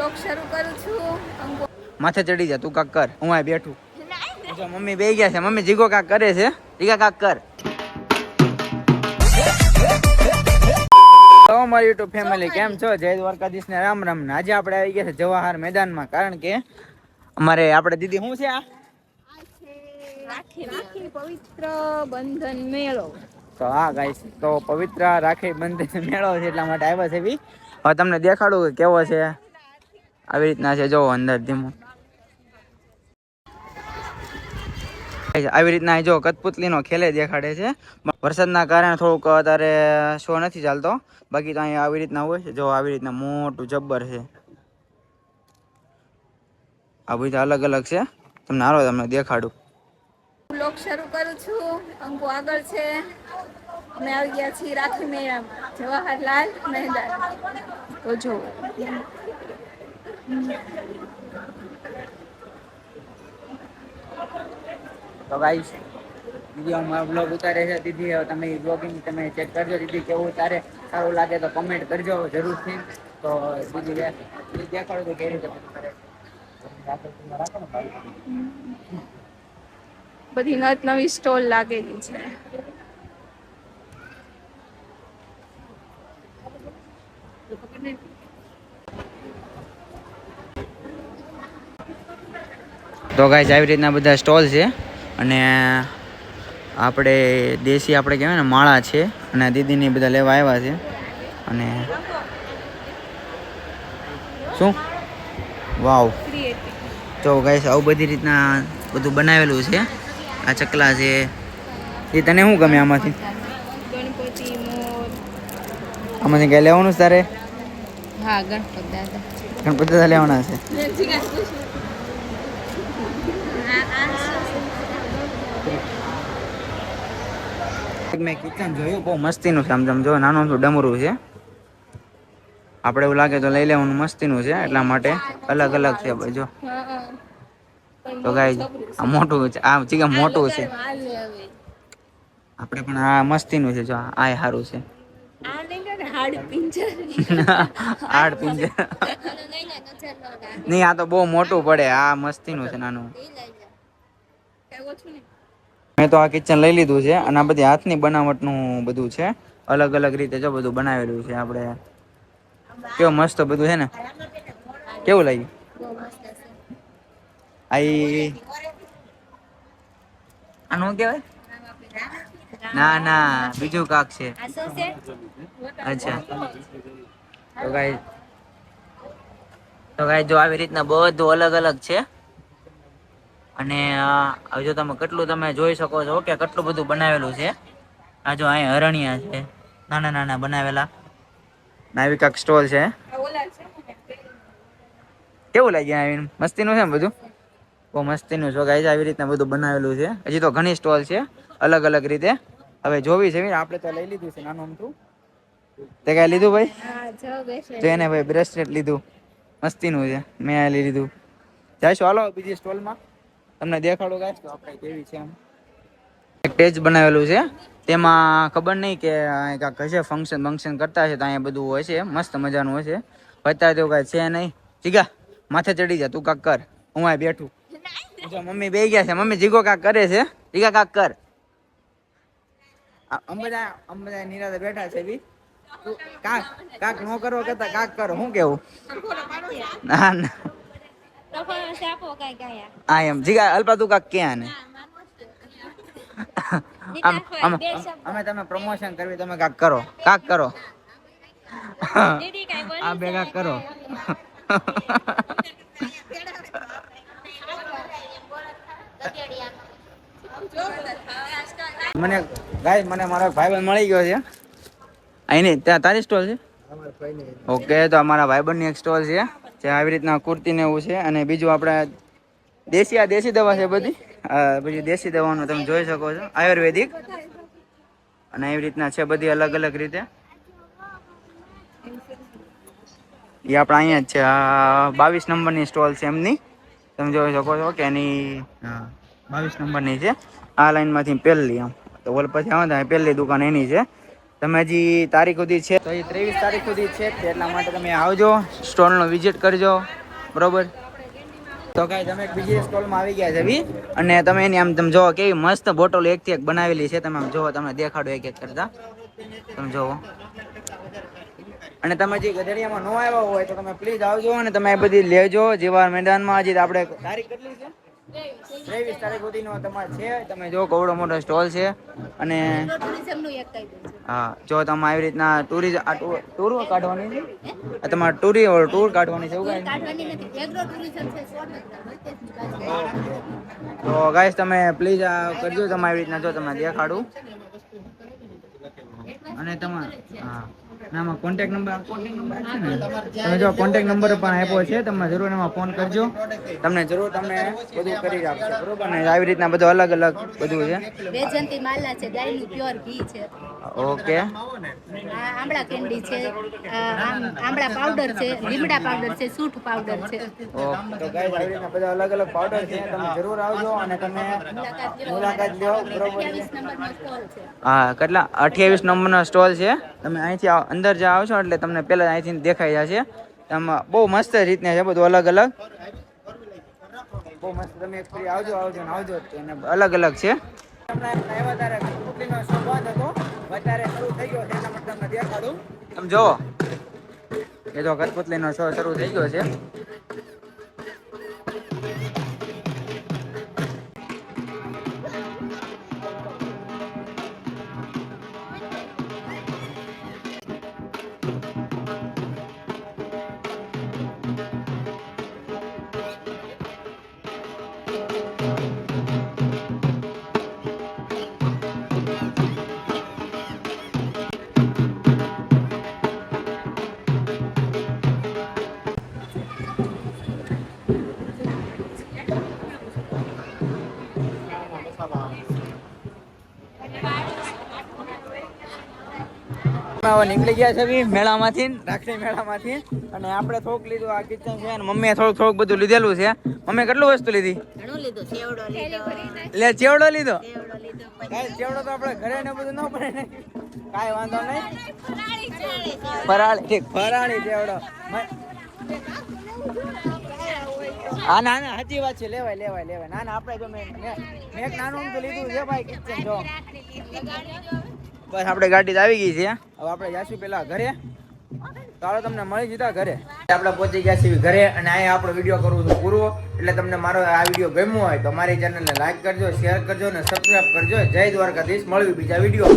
Blog શરૂ કરું છું. માથે ચડી જા તું કાક કર, હું આ બેઠું. જો મમ્મી બેહી ગયા છે, મમ્મી જીગો કાક કરે છે, જીગા કાક કર. તો મારી યુટ્યુબ ફેમિલી કેમ છો? જય દ્વારકાધીશ ને રામ રામ. આજે આપણે આવી ગયા છે જવાહર મેદાનમાં, કારણ કે અમારે આપણે દીદી શું છે આ રાખી પવિત્ર બંધન મેળો. તો હા ગાઈસ, તો પવિત્ર રાખી બંધન મેળો છે એટલા માટે આવ્યા છે. હવે તમને દેખાડું કે કેવો છે. આવી રીતના છે, જો અંદર ધીમું આવી રીતના જો કઠપુતલી નો ખેલે દેખાડે છે. વરસાદના કારણે થોડુંક અત્યારે શો નથી ચાલતો, બાકી તો અહીંયા આવી રીતના હોય છે. જો આવી રીતના મોટું જબ્બર છે. આ બધા અલગ અલગ છે, તમને હાલો તમને દેખાડું. બ્લોગ શરૂ કરું છું. અંકુ આગળ છે. અમે આવી ગયા છીએ રાખી મેળામાં, જવાહરલાલ મેદાન. તો જો તો ગાઈસ, દીદી અમારો બ્લોગ ઉતારે છે. દીદી તમે બ્લોગિંગ તમે ચેક કરજો. દીદી કેવું ઉતારે, સારું લાગે તો કમેન્ટ કરજો જરૂરથી. તો દીદી દેખાડો તો કેવી રીતે કરે. બધી નત નવી સ્ટોલ લાગેલી છે. તો ગાઈસ, આવી રીતના બધા સ્ટોલ છે. અને આપણે દેશી આપણે કહેવાય ને માળા છે, અને દીદીની બધા લેવા આવ્યા છે. અને શું વાવ, તો ગાઈસ આવું બધી રીતના બધું બનાવેલું છે. આ ચકલા છે. એ તને શું ગમે આમાંથી? ગણપતિ મોર. આમાંથી કઈ લેવાનું છે તારે? હા, ગણપતિ દાદા. ગણપતિ દાદા લેવાના છે. મેં કિચન જોયું, બહુ મસ્તીનું છે. આમ જેમ જો નાનું ડમરું છે. આપણે એવું લાગે તો લઈ લેવાનું, મસ્તીનું છે. એટલા માટે અલગ અલગ છે જો. તો ગાઈસ આ મોટું છે, આ ચીકા મોટું છે. આપણે પણ આ મસ્તીનું છે. જો આ સારું છે. હાડ પિંજર નહીં, આ તો બહુ મોટું પડે. આ મસ્તીનું છે નાનું. મેં તો આ કિચન લઈ લીધું છે. અને આ બધી હાથની બનાવટનું બધું છે. અલગ અલગ રીતે જો બધું બનાવેલું છે. આપણે કેવું મસ્ત બધું છે ને. કેવું લાગ્યું? આનું કેવાય? ના ના, બીજું કાક છે. અચ્છા. તો ગાઈસ જો આવી રીતના બધું અલગ અલગ છે. અને જો તમે કેટલું તમે જોઈ શકો છો કે કેટલું બધું બનાવેલું છે. આ જો અહીં હરણિયા છે, નાના નાના બનાવેલા. નાવી કાક સ્ટોલ છે. કેવું લાગ્યું આવીને? મસ્તીનું છે ને બધું? બહુ મસ્તીનું છે ગાઈસ. આવી રીતના બધું બનાવેલું છે. હજી તો ઘણી સ્ટોલ છે અલગ અલગ રીતે. હવે જોવી છે. આપણે તો લઈ લીધું છે નાનું અમથું. તે કઈ લીધું ભાઈ? તો એને ભાઈ બ્રેસલેટ લીધું, મસ્તીનું છે. મેં આ લઈ લીધું. જઈશું હાલો બીજી સ્ટોલમાં, તમને દેખાડો ગાઈસ તો આપણે કેવી છે. આમ એક પેજ બનાવેલું છે. તેમાં ખબર નહીં કે કાંઈક હશે, ફંક્શન કરતા હશે તો અહીંયા બધું હોય છે. મસ્ત મજાનું હોય છે. અત્યારે તો કાંઈ છે નહીં. જીગા માથે ચડી જા તું કાક કર, હું આ બેઠું. જો મમ્મી બેહી ગયા છે, મમ્મી જીગો કાક કરે છે. જીગા કાક કર. અંબેદા નિરાતે બેઠા છે. બી કાક કાક નો કરો કરતા કાક કરો. શું કેવું? ના ના, આ એમ જીગા અલ્પા તું કાક ક્યાં ને અમે તમે પ્રમોશન કરવી, તમે કાક કરો, કાક કરો. આ ભેગા કરો. મને ગાઈસ, મને મારો ભાઈબંધ મળી ગયો છે. અહીં ત્યાં તારી સ્ટોલ છે? ઓકે, તો અમારા ભાઈબંધની એક સ્ટોલ છે. જે આવી રીતના કુર્તી ને એવું છે. અને બીજું આપણે દેશી દવા છે બધી. બધી દેશી દવાનું તમે જોઈ શકો છો, આયુર્વેદિક. અને એવી રીતના છે બધી અલગ અલગ રીતે. એ આપણે અહીંયા જ છે. 22 નંબરની સ્ટોલ છે એમની. તમે જોઈ શકો છો કે એની 22 નંબરની છે. આ લાઈનમાંથી પહેલી આમ તો ઓલ પછી આવે ને પહેલી દુકાન એની છે. તમે હજી તારીખ સુધી છે તો એ 23 તારીખ સુધી છે જ તે, એટલા માટે તમે આવજો, સ્ટોલનો વિઝિટ કરજો, બરોબર. તો ગાઈસ અમે એક બીજી સ્ટોલમાં આવી ગયા છે બી, અને તમે એની આમ તમે જોવો કેવી મસ્ત બોટલ એકથી એક બનાવેલી છે. તમે આમ જોવો, તમને દેખાડો એક એક કરતા, તમે જોવો. અને તમે જે ગધેડિયામાં ન આવ્યા હોય તો તમે પ્લીઝ આવજો અને તમે એ બધી લેજો. જેવા મેદાનમાં હજી આપણે તારીખ કેટલી છે? 23 તારીખ સુધીનો તમારે છે. તમે જો કવડો મોટો સ્ટોલ છે. અને હા, જો તમે આવી રીતના ટૂર કાઢવાની છે, તમારે ટૂર કાઢવાની છે એવું કાંઈ? તો ગાઈસ તમે પ્લીઝ કરજો. તમે આવી રીતના જો તમને દેખાડું. અને તમારે હા આમાં કોન્ટેક્ટ નંબર છે ને, તમે જો કોન્ટેક્ટ નંબર પણ આપ્યો છે, તમે જરૂર એમાં ફોન કરજો. તમને જરૂર તમને બધું કરી આપશે, બરોબર ને? આવી રીતના બધું અલગ અલગ બધું છે. વેજંતી માલા છે, ગાયનું પ્યોર ઘી છે. ઓકે. આમળા કેન્ડી છે, આમળા પાવડર છે, લીમડા પાવડર છે, સૂંઠ પાવડર છે. ઓકે. તો ગાઈસ આવી રીતના બધા અલગ અલગ પાવડર છે. તમે જરૂર આવજો અને તમે મુલાકાત લ્યો, બરોબર? 28 નંબરનો સ્ટોલ છે. હા, કેટલા 28 નંબરનો સ્ટોલ છે. તમે અહીંથી અંદર જ આવશો એટલે તમને પહેલા અહીંથી દેખાઈ જશે. એમાં બહુ મસ્ત રીતના છે બધું અલગ અલગ, બહુ મસ્ત. તમે એક ફરી આવજો ને આવજો. અલગ અલગ છે. વધારે શરૂ થઈ ગયો છે એના માટે તમને દેખાડું. તમે જોવો, એ તો કઠપુતલીનો શો શરૂ થઈ ગયો છે. નીકળી ગયા છે મેળામાંથી, રાખડી મેળામાંથી, અને આપણે થોડુંક લીધું આ કિચન છે, અને મમ્મીએ થોડુંક બધું લીધેલું છે. મમ્મી કેટલું વસ્તુ લીધી? ઘણું લીધું. ચેવડો લીધો. લે ચેવડો લીધો. પછી ચેવડો તો આપણે ઘરે ને બધું ન પડે ને, કાંઈ વાંધો નહીં. ફરાળી, ઠીક, ફરાળી ચેવડો. હા ના ના, સાચી વાત છે. લેવાય. ના ના, આપણે જો મેં એક નાનું તો લીધું છે ભાઈ કિચન. જો બસ આપણે ગાડી આવી ગઈ છે. હવે આપણે જાશું પેલા ઘરે. ચાલો તમને મળી જતા ઘરે. આપણે પહોંચી ગયા છીએ ઘરે, અને અહીંયા આપણો વિડીયો કરવું છું પૂરો. એટલે તમને મારો આ વિડીયો ગમ્યો હોય તો મારી ચેનલને લાઈક કરજો, શેર કરજો અને સબસ્ક્રાઈબ કરજો. જય દ્વારકાધીશ. મળવી બીજા વિડીયો.